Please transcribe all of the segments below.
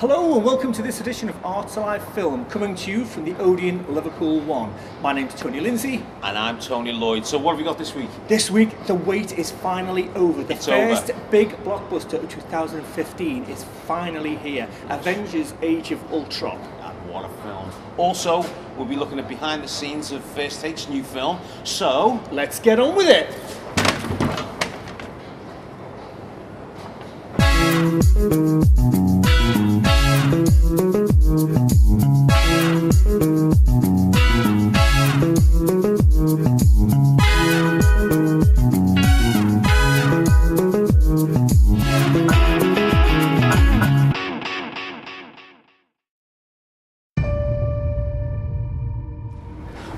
Hello and welcome to this edition of Arts Alive Film, coming to you from the Odeon Liverpool 1. My name's Tony Lindsay. And I'm Tony Lloyd. So what have we got this week? This week, the wait is finally over. The It's first over. big blockbuster of 2015 is finally here. Avengers Age of Ultron. And what a film. Also, we'll be looking at behind the scenes of First Take's new film. So, Let's get on with it.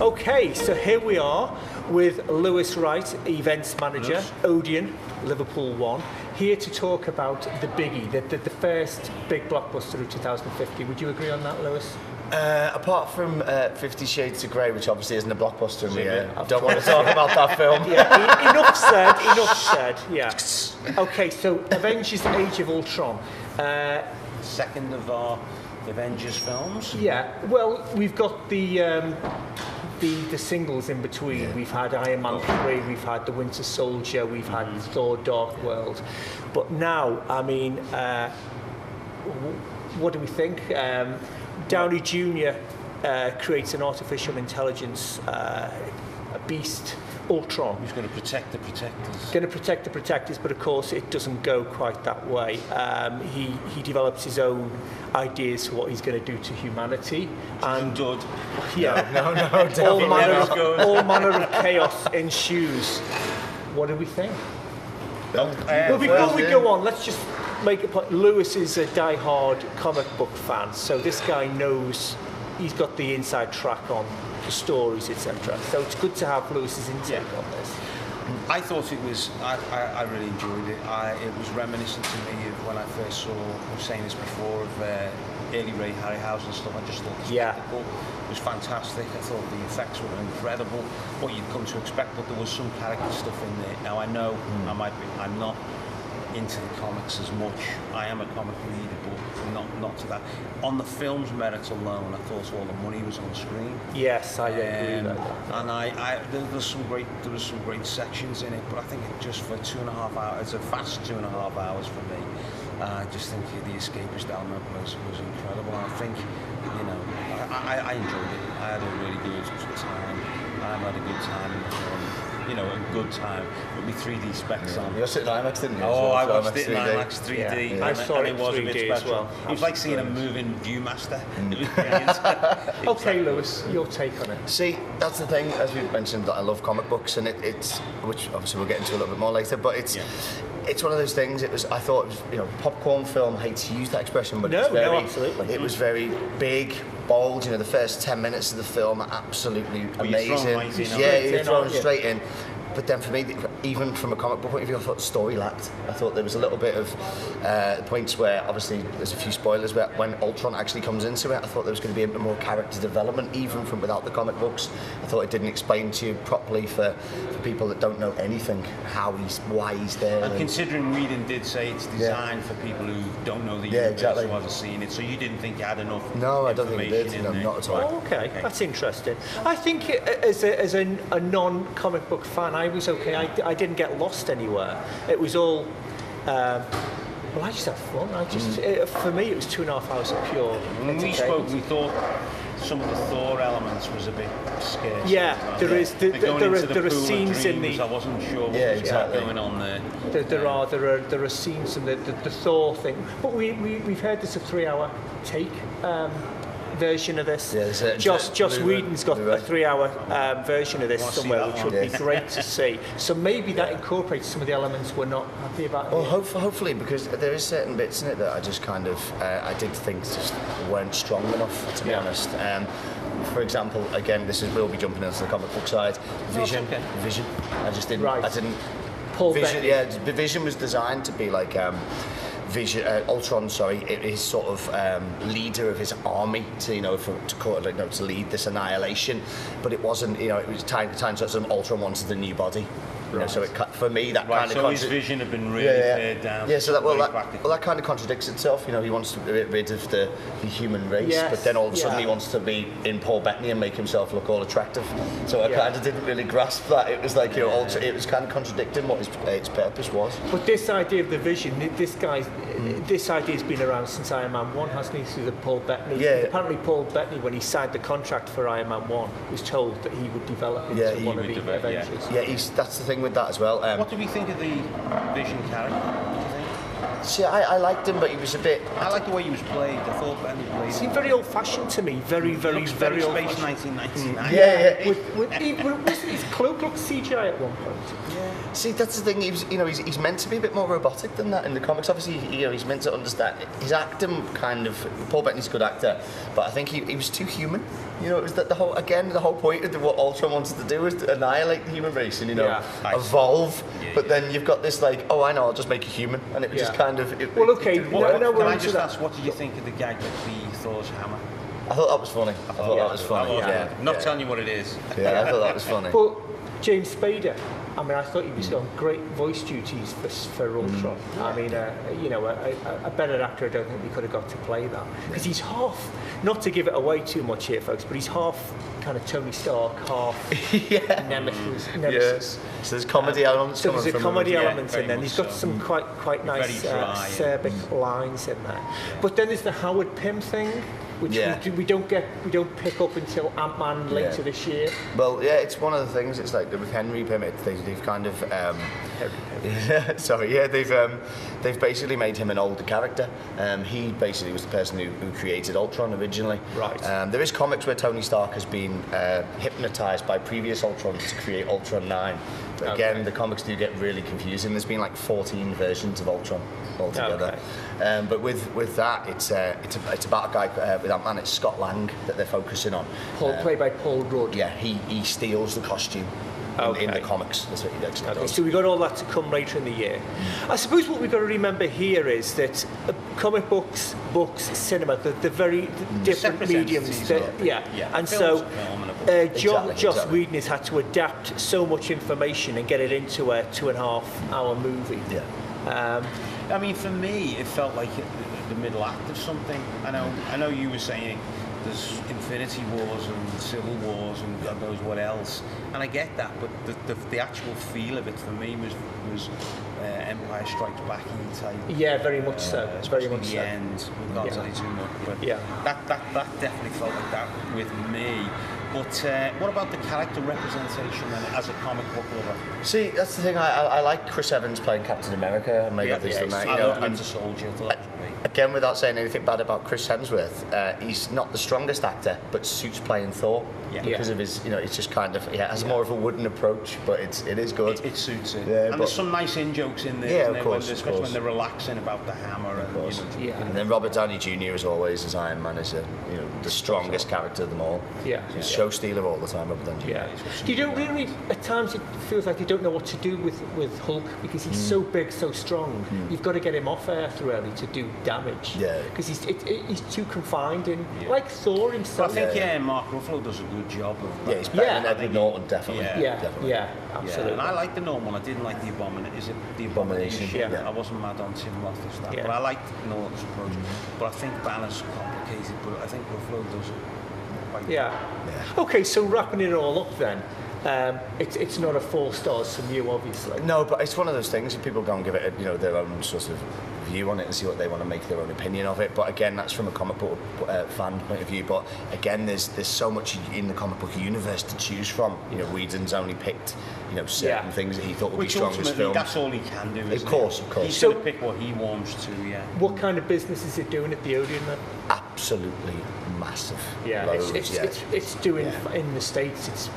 Okay, so here we are with Lewis Wright, events manager, Odeon, Liverpool 1, here to talk about the biggie, the first big blockbuster of 2015. Would you agree on that, Lewis? Apart from 50 Shades of Grey, which obviously isn't a blockbuster, and don't want to talk about that film. Yeah, enough said, yeah. Okay, so Avengers Age of Ultron. second of our Avengers films. Yeah, well, we've got the singles in between. Yeah. We've had Iron Man 3, we've had The Winter Soldier, we've had Thor Dark World. But now, I mean, what do we think? Downey Jr. Creates an artificial intelligence, a beast, Ultron. Who's going to protect the protectors? Going to protect the protectors, but of course it doesn't go quite that way. He develops his own ideas for what he's going to do to humanity, and Dud. yeah, No, all manner of chaos ensues. What do we think? Well, before we go on, let's just make a point. Lewis is a die-hard comic book fan, so this guy knows. He's got the inside track on the stories, etc. So it's good to have Lewis's intake on this. I thought it was, I really enjoyed it. It was reminiscent to me of when I first saw, I was saying this before, of early Ray Harryhausen stuff. I just thought the spectacle was fantastic. I thought the effects were incredible, what you'd come to expect, but there was some character stuff in there. Now I know I'm not into the comics as much. I am a comic reader, but not to that. On the film's merits alone, I thought all the money was on screen. Yes, I agree with that. And there was some great sections in it, but I think it just for 2.5 hours, it's a fast 2.5 hours for me. I just think the escapist element was incredible. I think, I enjoyed it. I had a really good time. I had a good time in the film. A good time with me 3D specs on. You're sitting in IMAX, didn't you? Oh, I watched it in IMAX 3D. Yeah. I saw it it was 3D a bit as special. well. It was like seeing a moving Viewmaster. It was brilliant. Okay, Lewis, your take on it. See, that's the thing, as we've mentioned, that I love comic books, and it's, which obviously we'll get into a little bit more later, but it's one of those things. I thought it was, popcorn film. I hate to use that expression, but absolutely. It was very big, bold. The first 10 minutes of the film are absolutely amazing. You're thrown straight in. But then for me, even from a comic book point of view, I thought the story lacked. I thought there was a little bit of points where, obviously, there's a few spoilers, but when Ultron actually comes into it, I thought there was going to be a bit more character development, even from without the comic books. I thought it didn't explain to you properly for people that don't know anything, why he's there. And considering Whedon did say it's designed for people who don't know the universe, who haven't seen it, so you didn't think you had enough No, I don't think it did. No, not at all. Oh, okay, that's interesting. I think as a non-comic book fan, I was okay. I didn't get lost anywhere. It was all. I just had fun. For me, it was 2.5 hours of pure. When we spoke, we thought some of the Thor elements was a bit scarce. Yeah, there is. There are scenes in the. I wasn't sure what was going on there. There are scenes in the Thor thing, but we've heard there's a 3-hour take. Version of this. Joss Whedon's got a 3-hour version of this somewhere, which would be great to see. So maybe that incorporates some of the elements we're not happy about. Well, hopefully, because there is certain bits in it that I just kind of I did think just weren't strong enough, to be honest. For example, again, we'll be jumping into the comic book side. Vision. I just didn't. Right. I didn't. Paul Vision. Bettany. Yeah, the Vision was designed to be like. Ultron, is sort of leader of his army to lead this annihilation, but it wasn't. It was time to Ultron wanted a new body. You know, so for me, that right, kind of so his vision had been really pared down. Yeah, so that kind of contradicts itself. You know, he wants to get rid of the human race, but then all of a sudden he wants to be in Paul Bettany and make himself look all attractive. So I kind of didn't really grasp that. It was like, you know, it was kind of contradicting what its purpose was. But this idea of the vision, this idea's been around since Iron Man 1, hasn't he? Through the Paul Bettany. Yeah. Apparently Paul Bettany, when he signed the contract for Iron Man 1, was told that he would develop into one of the Avengers. Yeah, that's the thing with that as well. What do we think of the Vision character? What do you think? See, I liked him, but he was a bit... I like the way he was played. I thought Bettany played. He seemed very old-fashioned to me. Very Space old-fashioned. 1999. With his cloak looked CGI at one point. Yeah. See, that's the thing. He's meant to be a bit more robotic than that in the comics. Obviously, he's meant to understand. His acting kind of... Paul Bettany's a good actor, but I think he was too human. You know, it was the whole point of what Ultron wanted to do was to annihilate the human race and, evolve. But then you've got this like, oh, I know, I'll just make you human. And it was just kind of... Can I just ask, what did you think of the gag with the Thor's hammer? I thought that was funny. I thought that was funny. Not telling you what it is. Yeah, I thought that was funny. But James Spader, I mean, I thought he was on great voice duties for Ultron. I mean, a better actor I don't think we could have got to play that. Because he's half, not to give it away too much here, folks, but he's half kind of Tony Stark, half Nemesis. Yes. So there's comedy elements. So there's a comedy element in there. He's got some quite nice acerbic lines in there. But then there's the Howard Pym thing, which we don't pick up until Ant-Man later this year. Well, yeah, it's one of the things. It's like with Henry Pym, they've kind of they've basically made him an older character. He basically was the person who created Ultron originally. Right. There is comics where Tony Stark has been hypnotized by previous Ultrons to create Ultron 9. But again, the comics do get really confusing. There's been like 14 versions of Ultron altogether. But with that, it's about a guy with Ant-Man. It's Scott Lang that they're focusing on. Played by Paul Rudd. Yeah, he steals the costume. In the comics, that's what he does. So we got all that to come later in the year. I suppose what we've got to remember here is that comic books, cinema, they're very different mediums. And so Joss Whedon has had to adapt so much information and get it into a 2.5-hour movie. I mean, for me, it felt like the middle act of something. I know you were saying there's Infinity Wars and Civil Wars and God knows what else, and I get that, but the actual feel of it for me was Empire Strikes Back type. Yeah, very much so. Very much the end. We can't tell you too much, but that definitely felt like that with me. But what about the character representation then, as a comic book lover? See, that's the thing. I like Chris Evans playing Captain America and Winter Soldier. Again, without saying anything bad about Chris Hemsworth, he's not the strongest actor, but suits playing Thor because of his. It's just kind of has more of a wooden approach, but it is good. It suits it. And there's some nice in-jokes in there, of course, especially when they're relaxing about the hammer. And then Robert Downey Jr. as always as Iron Man is the strongest character of them all. He's show stealer all the time, Robert Downey Jr. You don't really. At times, it feels like they don't know what to do with Hulk because he's so big, so strong. You've got to get him off Earth early to do damage. Because he's too confined in, like Thor himself. I think Mark Ruffalo does a good job of that. He's better than Edward Norton, definitely. Absolutely. And I like the normal one. I didn't like the Abomination. Is it the Abomination? I wasn't mad on Tim Roth as that, but I liked Norton's approach. But I think Banner's complicated, but I think Ruffalo does it quite well. Okay, so wrapping it all up then. It's not a 4 stars from you, obviously. No, but it's one of those things. People go and give it, their own sort of view on it and see what they want to make their own opinion of it. But again, that's from a comic book fan point of view. But again, there's so much in the comic book universe to choose from. Whedon's only picked certain things that he thought would be strongest films. That's all he can do. Of course. He's going to pick what he wants to. What kind of business is it doing at the Odeon then? Absolutely massive. It's doing in the States. It's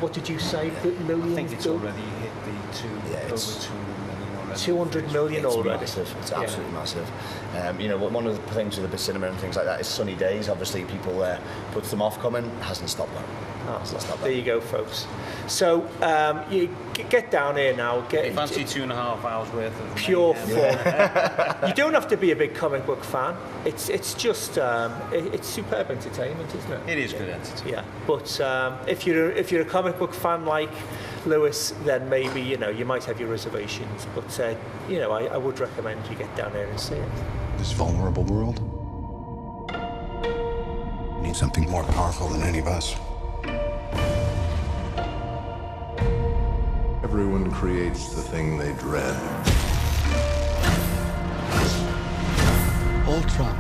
what did you say? Millions. I think it's already hit the over 200 million already. 200 million already. Massive. It's absolutely massive. One of the things with the cinema and things like that is Sunny Days. Obviously, people puts them off coming. Hasn't stopped that. There you go, folks. So you get down here now. Fancy 2.5 hours worth of pure fun. You don't have to be a big comic book fan. It's just it's superb entertainment, isn't it? It is good entertainment. But if you're a comic book fan like Lewis, then maybe, you might have your reservations. But, I would recommend you get down there and see it. This vulnerable world needs something more powerful than any of us. Everyone creates the thing they dread. Ultron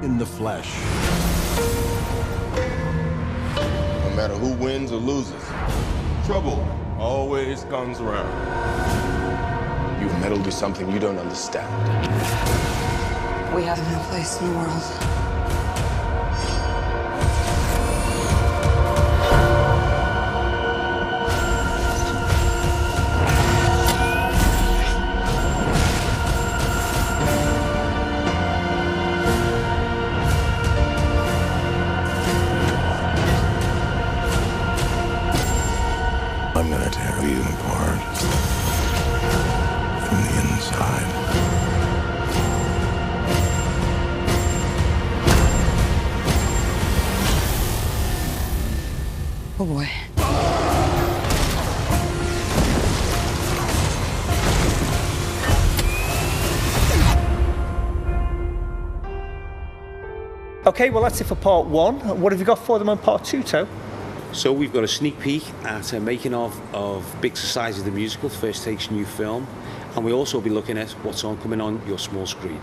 in the flesh. No matter who wins or loses, trouble always comes around. You've meddled with something you don't understand. We have no place in the world. I'm gonna tear you apart from the inside. Oh boy. Okay, well, that's it for part 1. What have you got for them on part 2, Toe? So we've got a sneak peek at a making of Big Society the Musical, First Take's new film, and we'll also be looking at what's coming on your small screen.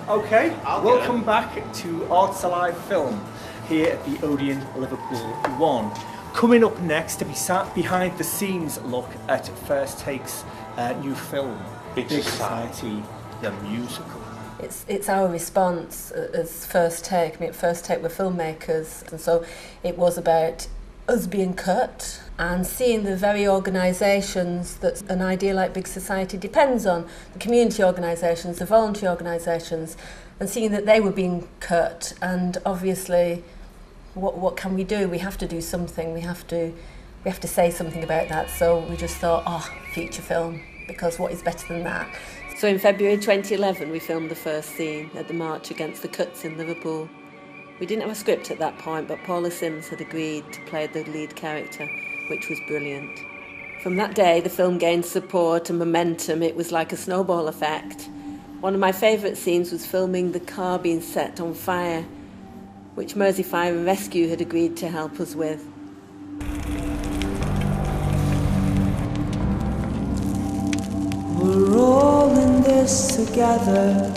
Okay, welcome back to Arts Alive Film here at the Odeon Liverpool 1. Coming up next to be sat behind the scenes look at First Take's new film, Big Society the Musical. It's our response as First Take. I mean, at First Take we're filmmakers, and so it was about us being cut and seeing the very organisations that an idea like Big Society depends on, the community organisations, the voluntary organisations, and seeing that they were being cut. And obviously, what can we do? We have to do something. We have to say something about that. So we just thought, feature film, because what is better than that? So in February 2011, we filmed the first scene at the march against the cuts in Liverpool. We didn't have a script at that point, but Paula Sims had agreed to play the lead character, which was brilliant. From that day, the film gained support and momentum. It was like a snowball effect. One of my favourite scenes was filming the car being set on fire, which Mersey Fire and Rescue had agreed to help us with. We're all in this together.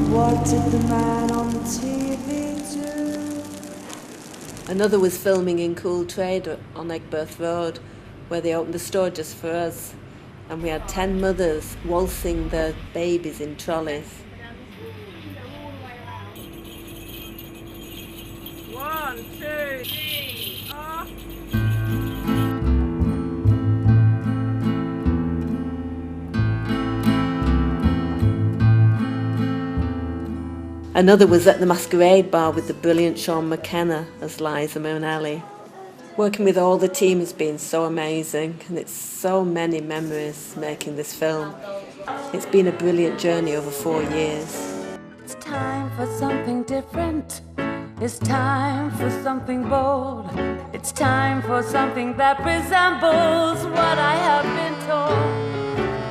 What did the man on the TV do? Another was filming in Cool Trade on Egberth Road, where they opened the store just for us. And we had 10 mothers waltzing their babies in trolleys. 1, 2, 3, off. Another was at the Masquerade Bar with the brilliant Sean McKenna as Liza Minnelli. Working with all the team has been so amazing, and it's so many memories making this film. It's been a brilliant journey over 4 years. It's time for something different. It's time for something bold. It's time for something that resembles what I have been told.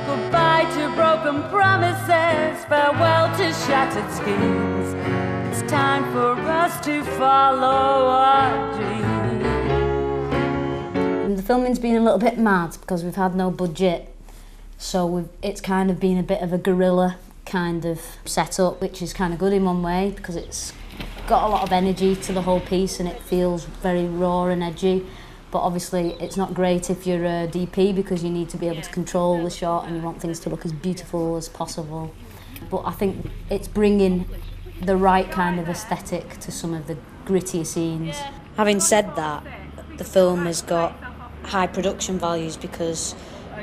Goodbye to broken promises, farewell to shattered schemes. It's time for us to follow our dreams. The filming's been a little bit mad because we've had no budget, so it's kind of been a bit of a guerrilla kind of setup, which is kind of good in one way because it's got a lot of energy to the whole piece and it feels very raw and edgy. But obviously it's not great if you're a DP because you need to be able to control the shot and you want things to look as beautiful as possible. But I think it's bringing the right kind of aesthetic to some of the grittier scenes. Having said that, the film has got high production values because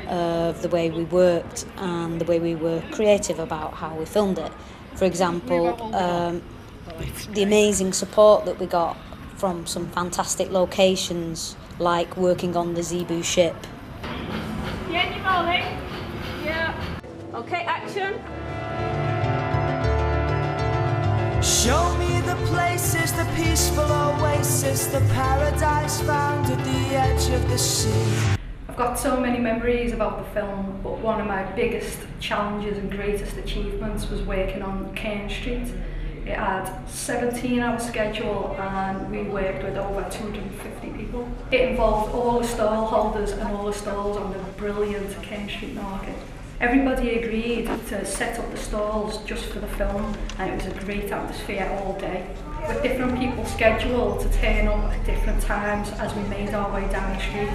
of the way we worked and the way we were creative about how we filmed it. For example, the amazing support that we got from some fantastic locations, like working on the Zebu ship. Yeah, you're rolling. Yeah. Okay, action. Show me the place is the peaceful oasis, the paradise found at the edge of the sea. I've got so many memories about the film, but one of my biggest challenges and greatest achievements was working on Cairn Street. It had a 17-hour schedule and we worked with over 250 people. It involved all the stall holders and all the stalls on the brilliant Cairn Street market. Everybody agreed to set up the stalls just for the film, and it was a great atmosphere all day, with different people scheduled to turn up at different times as we made our way down the street.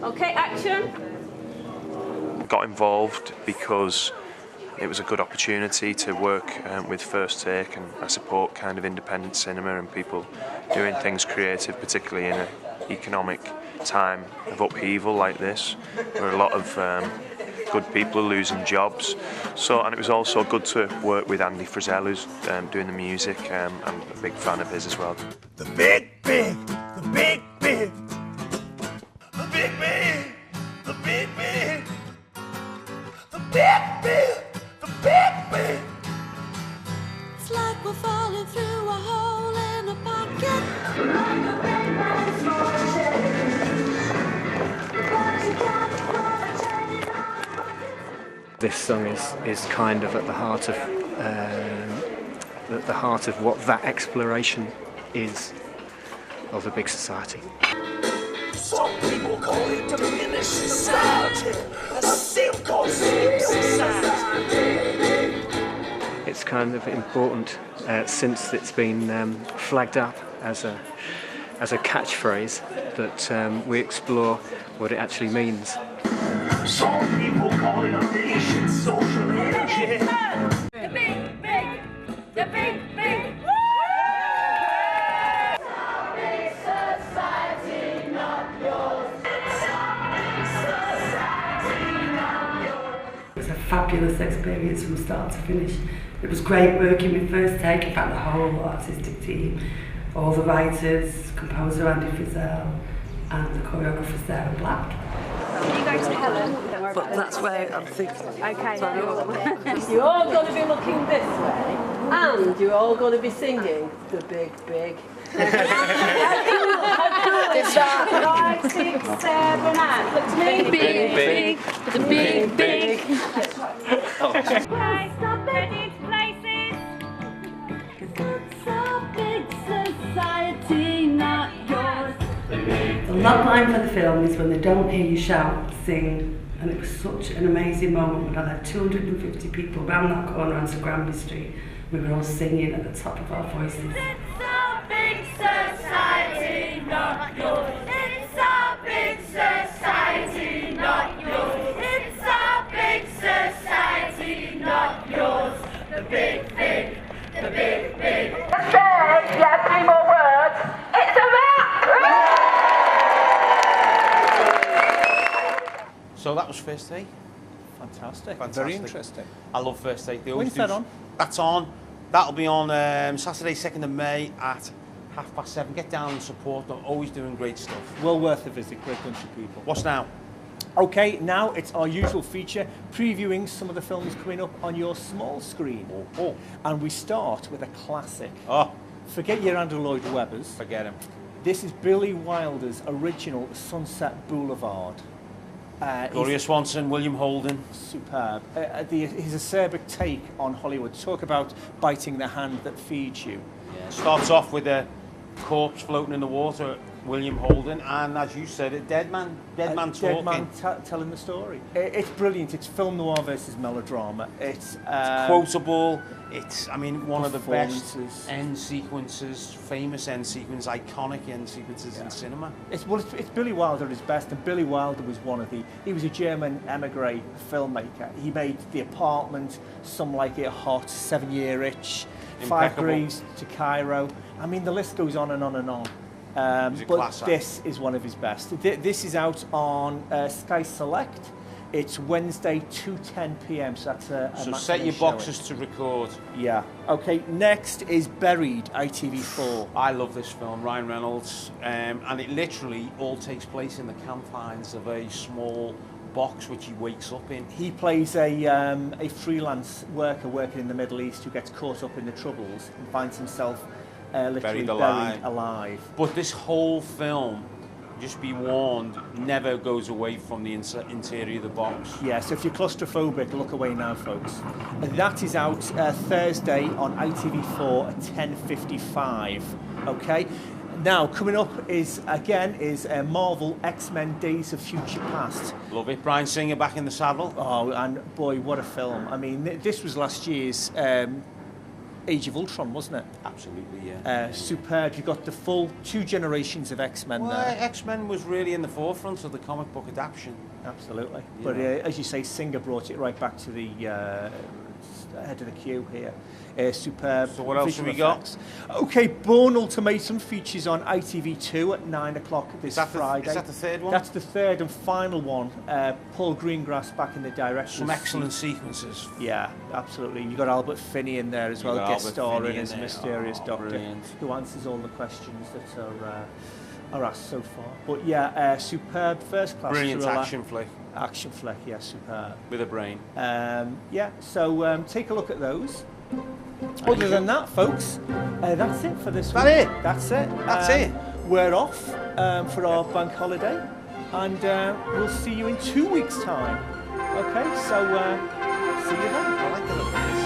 Okay, action. Got involved because it was a good opportunity to work with First Take, and I support kind of independent cinema and people doing things creative, particularly in an economic time of upheaval like this, where a lot of good people are losing jobs. So, and it was also good to work with Andy Frizzell, who's doing the music. I'm a big fan of his as well. The big, big, the big, big, the big, big, the big, big, the big, big, the big, big. It's like we're falling through a hole in a pocket. This song is kind of at the heart of what that exploration is of a big society. Some people call it diminished society, some call it society. It's kind of important since it's been flagged up as a catchphrase that we explore what it actually means. Some people call it a nation social energy. The big, big, the big, big. It was a fabulous experience from start to finish. It was great working with First Take, in fact the whole artistic team, all the writers, composer Andy Frizzell and the choreographer Sarah Black. Are you going to Helen? But that's where I'm thinking. Okay. You're all going to be looking this way, and you're all going to be singing the big, big. How cool is that? 5, 6, 7, 8. Look to me. Big, big, the big, big. Place the big places. It's a big society, not yours. The logline for the film is when they don't hear you shout, sing, and it was such an amazing moment when I had 250 people round that corner on Sir Granby Street. We were all singing at the top of our voices. It's a big society, not yours. It's a big society, not yours. It's a big society, not yours. The big, big, the big, big. Yeah, 3 more words. It's a wrap! So that was First Take. Fantastic. Fantastic. Very interesting. I love First Take. When's that on? That's on. That'll be on Saturday, 2nd of May at 7:30. Get down and support them. Always doing great stuff. Well worth a visit. Great bunch of people. What's now? Okay, now it's our usual feature, previewing some of the films coming up on your small screen. Oh. And we start with a classic. Oh. Forget your Andrew Lloyd Webbers. Forget him. This is Billy Wilder's original Sunset Boulevard. Gloria Swanson, William Holden. Superb. His acerbic take on Hollywood. Talk about biting the hand that feeds you. Yeah. Starts off with a corpse floating in the water, William Holden, and as you said, a dead man talking. Dead man telling the story. It's brilliant. It's film noir versus melodrama. It's quotable. It's, I mean, one of the best end sequences, famous end sequences, iconic end sequences in cinema. It's Billy Wilder at his best, and Billy Wilder was he was a German emigre filmmaker. He made The Apartment, Some Like It Hot, 7 Year Itch, 5 Degrees to Cairo. I mean, the list goes on and on and on. But this is one of his best. This is out on Sky Select. It's Wednesday, 2:10 p.m. So that's a so set your boxes to record. Yeah. Okay. Next is Buried, ITV4. I love this film, Ryan Reynolds, and it literally all takes place in the confines of a small box which he wakes up in. He plays a freelance worker working in the Middle East who gets caught up in the Troubles and finds himself literally buried alive. But this whole film, just be warned, never goes away from the interior of the box. Yeah, so if you're claustrophobic, look away now, folks. That is out Thursday on ITV4 at 10:55. Okay. Now, coming up is Marvel X-Men Days of Future Past. Love it. Bryan Singer back in the saddle. Oh, and boy, what a film. I mean, this was last year's Age of Ultron, wasn't it? Absolutely, yeah. Superb. You've got the full 2 generations of X-Men well, there. X-Men was really in the forefront of the comic book adaptation. Absolutely. But as you say, Singer brought it right back to the head of the queue here. Superb. So what else have we got? Okay, Bourne Ultimatum features on ITV2 at 9 o'clock this Friday. Is that the third one? That's the third and final one. Paul Greengrass back in the direction. Some excellent sequences. Yeah, absolutely. You've got Albert Finney in there as well, guest starring as a mysterious doctor brilliant. who answers all the questions that are asked so far. But yeah, superb, first class. Brilliant thriller. action flick. Action flick, yeah, superb. With a brain. Yeah, so take a look at those. Other than that, folks, that's it for this week. That's it. That's it. We're off for our bank holiday, and we'll see you in 2 weeks' time. Okay, so see you then. I like the look.